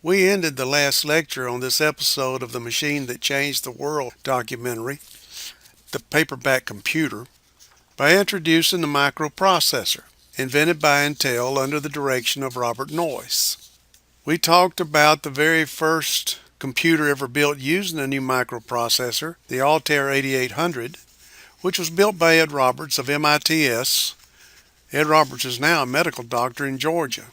We ended the last lecture on this episode of the Machine That Changed the World documentary, the Paperback Computer, by introducing the microprocessor, invented by Intel under the direction of Robert Noyce. We talked about the very first computer ever built using a new microprocessor, the Altair 8800, which was built by Ed Roberts of MITS. Ed Roberts is now a medical doctor in Georgia.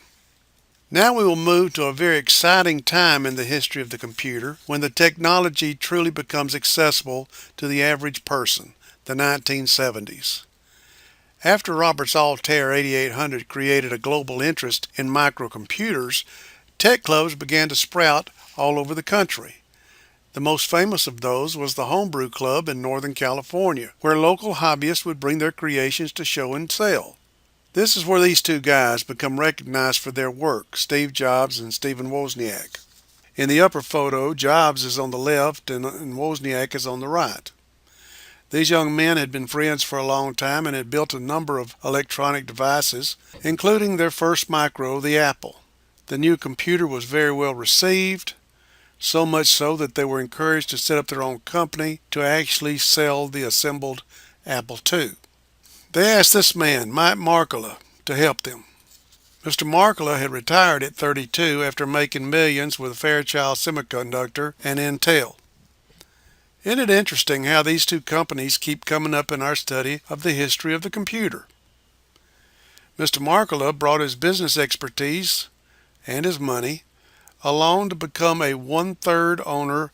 Now we will move to a very exciting time in the history of the computer when the technology truly becomes accessible to the average person, the 1970s. After Robert's Altair 8800 created a global interest in microcomputers, tech clubs began to sprout all over the country. The most famous of those was the Homebrew Club in Northern California, where local hobbyists would bring their creations to show and sell. This is where these two guys become recognized for their work, Steve Jobs and Stephen Wozniak. In the upper photo, Jobs is on the left and Wozniak is on the right. These young men had been friends for a long time and had built a number of electronic devices, including their first micro, the Apple. The new computer was very well received, so much so that they were encouraged to set up their own company to actually sell the assembled Apple II. They asked this man, Mike Markkula, to help them. Mr. Markkula had retired at 32 after making millions with Fairchild Semiconductor and Intel. Isn't it interesting how these two companies keep coming up in our study of the history of the computer? Mr. Markkula brought his business expertise and his money along to become a one-third owner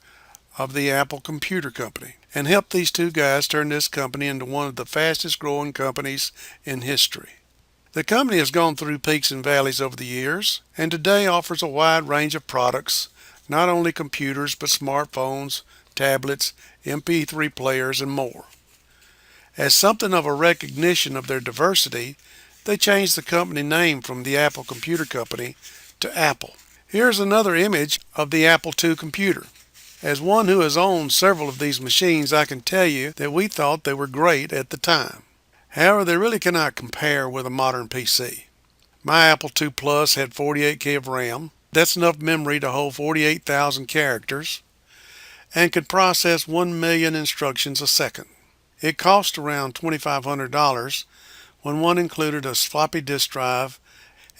of the Apple Computer Company and helped these two guys turn this company into one of the fastest growing companies in history. The company has gone through peaks and valleys over the years and today offers a wide range of products, not only computers but smartphones, tablets, MP3 players, and more. As something of a recognition of their diversity, they changed the company name from the Apple Computer Company to Apple. Here's another image of the Apple II computer. As one who has owned several of these machines, I can tell you that we thought they were great at the time. However, they really cannot compare with a modern PC. My Apple II Plus had 48K of RAM. That's enough memory to hold 48,000 characters and could process 1 million instructions a second. It cost around $2,500 when one included a floppy disk drive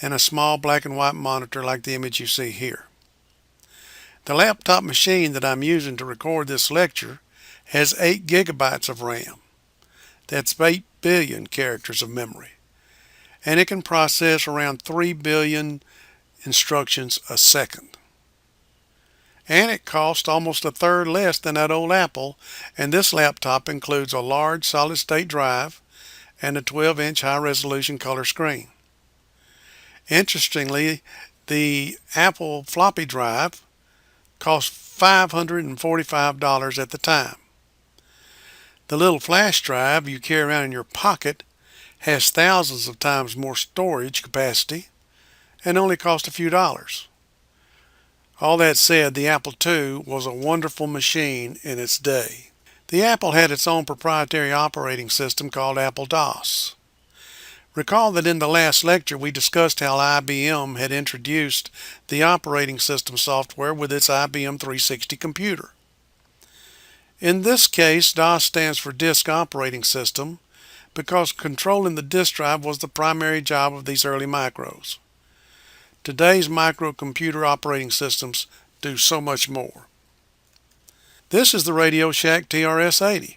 and a small black and white monitor like the image you see here. The laptop machine that I'm using to record this lecture has 8 gigabytes of RAM. That's 8 billion characters of memory. And it can process around 3 billion instructions a second. And it costs almost a third less than that old Apple, and this laptop includes a large solid-state drive and a 12-inch high-resolution color screen. Interestingly, the Apple floppy drive cost $545 at the time. The little flash drive you carry around in your pocket has thousands of times more storage capacity and only cost a few dollars. All that said, the Apple II was a wonderful machine in its day. The Apple had its own proprietary operating system called Apple DOS. Recall that in the last lecture we discussed how IBM had introduced the operating system software with its IBM 360 computer. In this case, DOS stands for Disk Operating System because controlling the disk drive was the primary job of these early micros. Today's microcomputer operating systems do so much more. This is the Radio Shack TRS-80,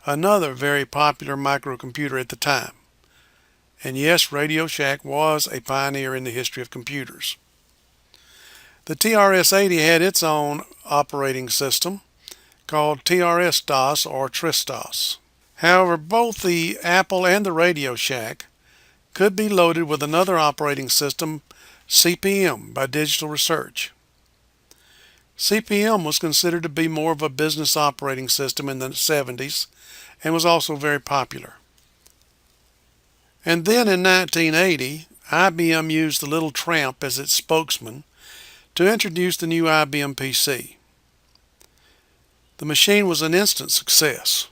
another very popular microcomputer at the time. And yes, Radio Shack was a pioneer in the history of computers. The TRS-80 had its own operating system called TRS-DOS or TRIS-DOS. However, both the Apple and the Radio Shack could be loaded with another operating system, CP/M, by Digital Research. CP/M was considered to be more of a business operating system in the 70s and was also very popular. And then in 1980, IBM used the Little Tramp as its spokesman to introduce the new IBM PC. The machine was an instant success.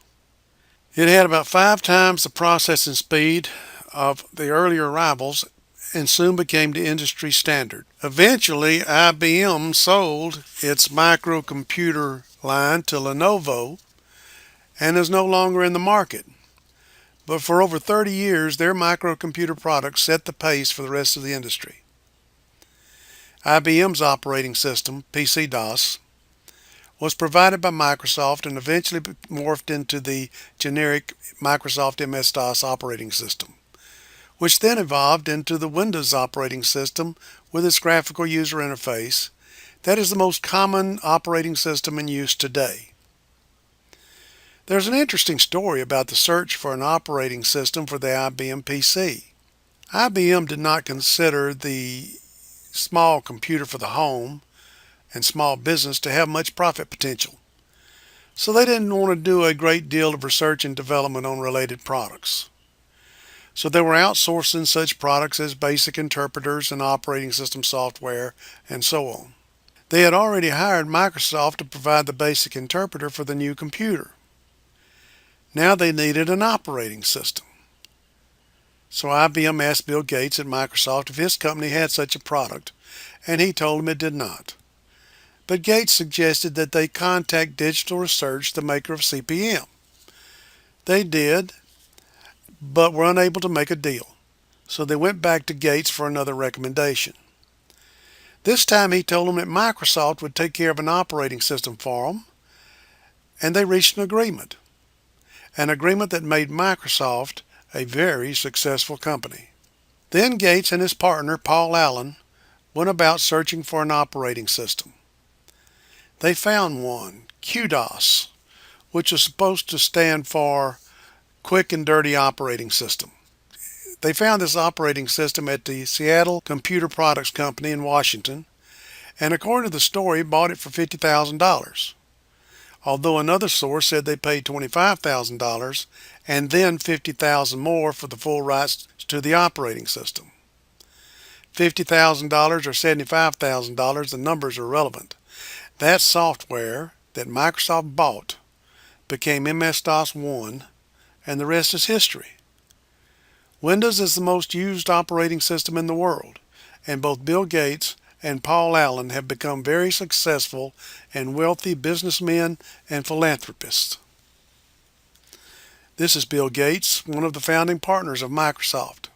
It had about 5 times the processing speed of the earlier rivals and soon became the industry standard. Eventually, IBM sold its microcomputer line to Lenovo and is no longer in the market. But for over 30 years, their microcomputer products set the pace for the rest of the industry. IBM's operating system, PC-DOS, was provided by Microsoft and eventually morphed into the generic Microsoft MS-DOS operating system, which then evolved into the Windows operating system with its graphical user interface. That is the most common operating system in use today. There's an interesting story about the search for an operating system for the IBM PC. IBM did not consider the small computer for the home and small business to have much profit potential, so they didn't want to do a great deal of research and development on related products. So they were outsourcing such products as basic interpreters and operating system software and so on. They had already hired Microsoft to provide the basic interpreter for the new computer. Now they needed an operating system. So IBM asked Bill Gates at Microsoft if his company had such a product, and he told them it did not. But Gates suggested that they contact Digital Research, the maker of CP/M. They did, but were unable to make a deal. So they went back to Gates for another recommendation. This time he told them that Microsoft would take care of an operating system for them, and they reached an agreement that made Microsoft a very successful company. Then Gates and his partner, Paul Allen, went about searching for an operating system. They found one, QDOS, which was supposed to stand for Quick and Dirty Operating System. They found this operating system at the Seattle Computer Products Company in Washington, and according to the story, bought it for $50,000. Although another source said they paid $25,000 and then $50,000 more for the full rights to the operating system. $50,000 or $75,000, the numbers are relevant. That software that Microsoft bought became MS-DOS 1, and the rest is history. Windows is the most used operating system in the world, and both Bill Gates and Paul Allen have become very successful and wealthy businessmen and philanthropists. This is Bill Gates, one of the founding partners of Microsoft.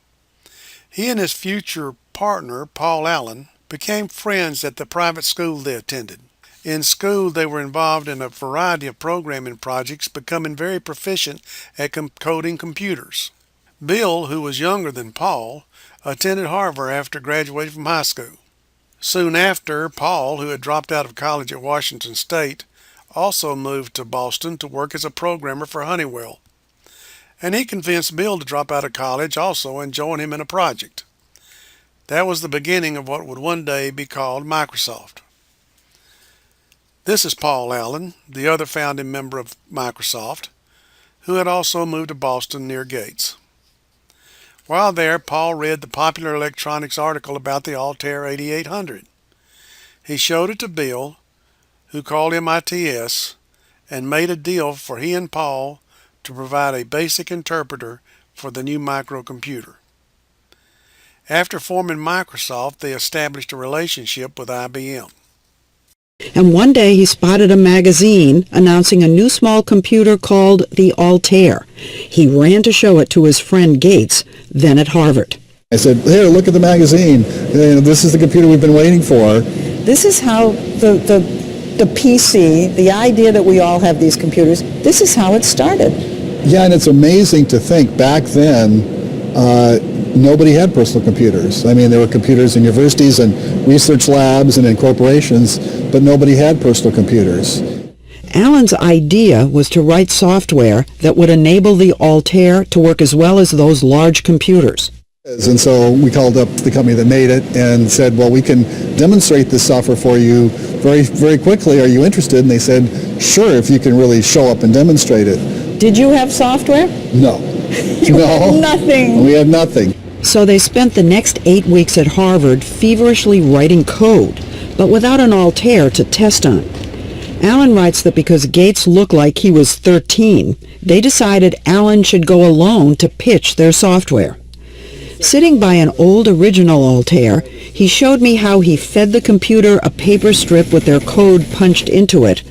He and his future partner, Paul Allen, became friends at the private school they attended. In school, they were involved in a variety of programming projects, becoming very proficient at coding computers. Bill, who was younger than Paul, attended Harvard after graduating from high school. Soon after, Paul, who had dropped out of college at Washington State, also moved to Boston to work as a programmer for Honeywell. And he convinced Bill to drop out of college also and join him in a project. That was the beginning of what would one day be called Microsoft. This is Paul Allen, the other founding member of Microsoft, who had also moved to Boston near Gates. While there, Paul read the popular electronics article about the Altair 8800. He showed it to Bill, who called him ITS, and made a deal for he and Paul to provide a basic interpreter for the new microcomputer. After forming Microsoft, they established a relationship with IBM. And one day he spotted a magazine announcing a new small computer called the Altair. He ran to show it to his friend Gates, then at Harvard. I said, here, look at the magazine. This is the computer we've been waiting for. This is how the PC, the idea that we all have these computers, this is how it started. Yeah, and it's amazing to think back then, nobody had personal computers. I mean, there were computers in universities and research labs and in corporations, but nobody had personal computers. Allen's idea was to write software that would enable the Altair to work as well as those large computers. And so we called up the company that made it and said, well, we can demonstrate this software for you very, very quickly. Are you interested? And they said, sure, if you can really show up and demonstrate it. Did you have software? No. You had nothing. We had nothing. So they spent the next 8 weeks at Harvard feverishly writing code, but without an Altair to test on. Allen writes that because Gates looked like he was 13, they decided Allen should go alone to pitch their software. Sitting by an old original Altair, he showed me how he fed the computer a paper strip with their code punched into it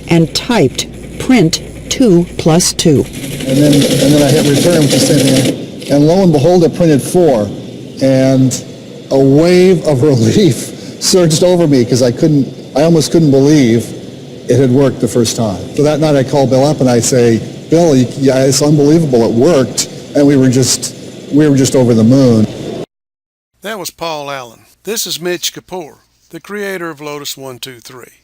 and typed print 2 plus 2. And then I hit return, which is the same thing. And lo and behold, it printed 4. And a wave of relief surged over me because I almost couldn't believe it had worked the first time. So that night I called Bill up and I say, Bill, yeah, it's unbelievable, it worked. And we were just over the moon. That was Paul Allen. This is Mitch Kapoor, the creator of Lotus 123.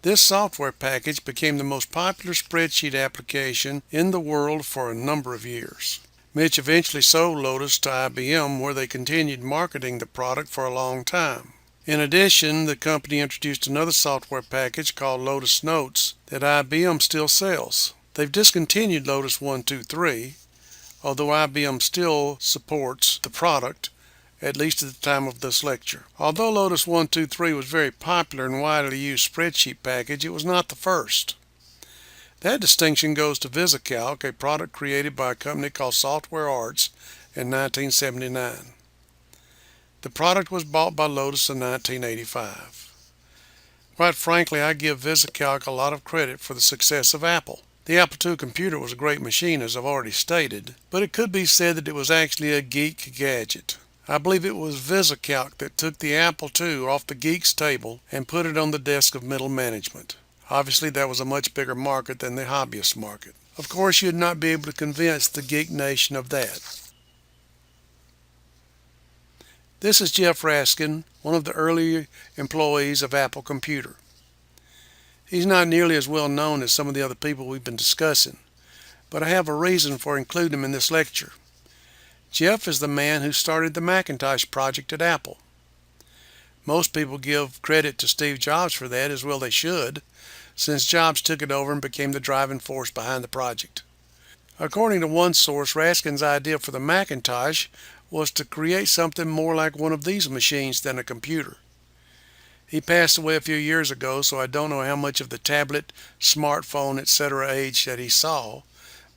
This software package became the most popular spreadsheet application in the world for a number of years. Mitch eventually sold Lotus to IBM, where they continued marketing the product for a long time. In addition, the company introduced another software package called Lotus Notes that IBM still sells. They've discontinued Lotus 123, although IBM still supports the product, at least at the time of this lecture. Although Lotus 123 was very popular and widely used spreadsheet package, it was not the first. That distinction goes to VisiCalc, a product created by a company called Software Arts in 1979. The product was bought by Lotus in 1985. Quite frankly, I give VisiCalc a lot of credit for the success of Apple. The Apple II computer was a great machine, as I've already stated, but it could be said that it was actually a geek gadget. I believe it was VisiCalc that took the Apple II off the geek's table and put it on the desk of middle management. Obviously, that was a much bigger market than the hobbyist market. Of course, you'd not be able to convince the geek nation of that. This is Jeff Raskin, one of the early employees of Apple Computer. He's not nearly as well known as some of the other people we've been discussing, but I have a reason for including him in this lecture. Jeff is the man who started the Macintosh project at Apple. Most people give credit to Steve Jobs for that, as well they should, since Jobs took it over and became the driving force behind the project. According to one source, Raskin's idea for the Macintosh was to create something more like one of these machines than a computer. He passed away a few years ago, so I don't know how much of the tablet, smartphone, etc. age that he saw,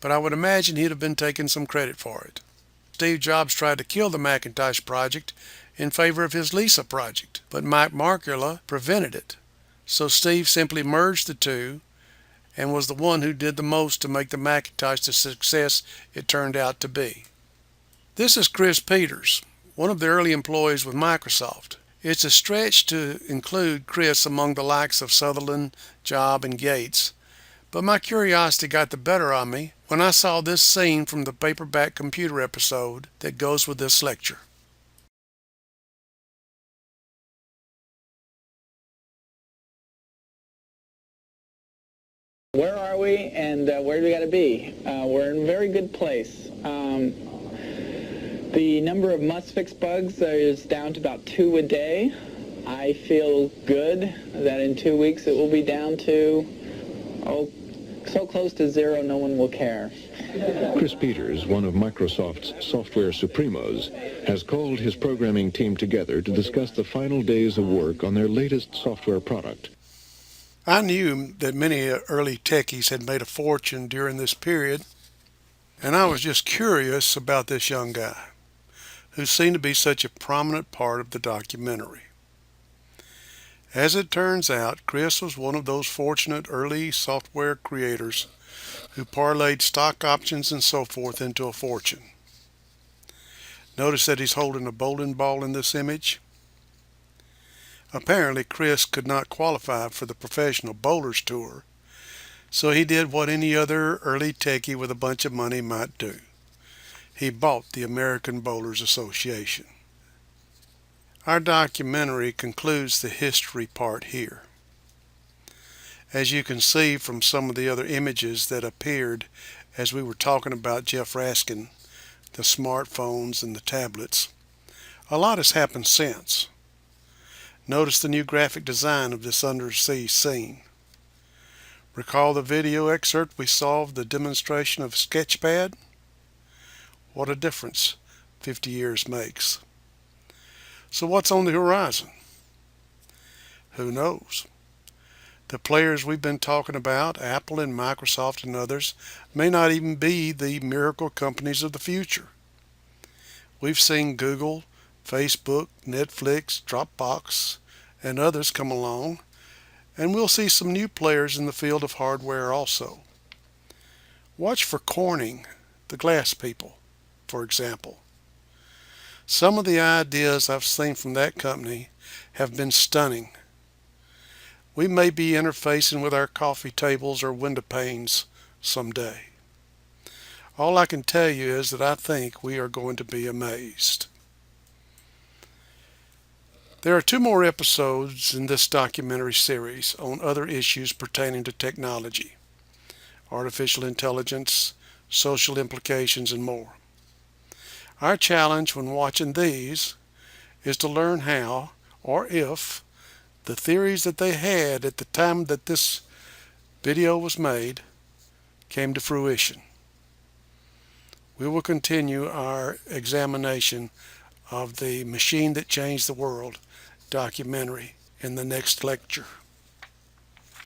but I would imagine he'd have been taking some credit for it. Steve Jobs tried to kill the Macintosh project in favor of his Lisa project, but Mike Markula prevented it. So Steve simply merged the two and was the one who did the most to make the Macintosh the success it turned out to be. This is Chris Peters, one of the early employees with Microsoft. It's a stretch to include Chris among the likes of Sutherland, Job, and Gates, but my curiosity got the better of me when I saw this scene from the Paperback Computer episode that goes with this lecture. Where are we and where do we got to be? We're in a very good place. The number of must-fix bugs is down to about 2 a day. I feel good that in 2 weeks it will be down to, so close to 0 no one will care. Chris Peters, one of Microsoft's software supremos, has called his programming team together to discuss the final days of work on their latest software product. I knew that many early techies had made a fortune during this period, and I was just curious about this young guy, who seemed to be such a prominent part of the documentary. As it turns out, Chris was one of those fortunate early software creators who parlayed stock options and so forth into a fortune. Notice that he's holding a bowling ball in this image. Apparently, Chris could not qualify for the Professional Bowlers Tour, so he did what any other early techie with a bunch of money might do. He bought the American Bowlers Association. Our documentary concludes the history part here. As you can see from some of the other images that appeared as we were talking about Jeff Raskin, the smartphones and the tablets, a lot has happened since. Notice the new graphic design of this undersea scene. Recall the video excerpt we saw of the demonstration of Sketchpad? What a difference 50 years makes. So what's on the horizon? Who knows? The players we've been talking about, Apple and Microsoft and others, may not even be the miracle companies of the future. We've seen Google, Facebook, Netflix, Dropbox, and others come along, and we'll see some new players in the field of hardware also. Watch for Corning, the glass people, for example. Some of the ideas I've seen from that company have been stunning. We may be interfacing with our coffee tables or window panes someday. All I can tell you is that I think we are going to be amazed. There are 2 more episodes in this documentary series on other issues pertaining to technology, artificial intelligence, social implications, and more. Our challenge when watching these is to learn how, or if, the theories that they had at the time that this video was made came to fruition. We will continue our examination of the Machine That Changed the World documentary in the next lecture.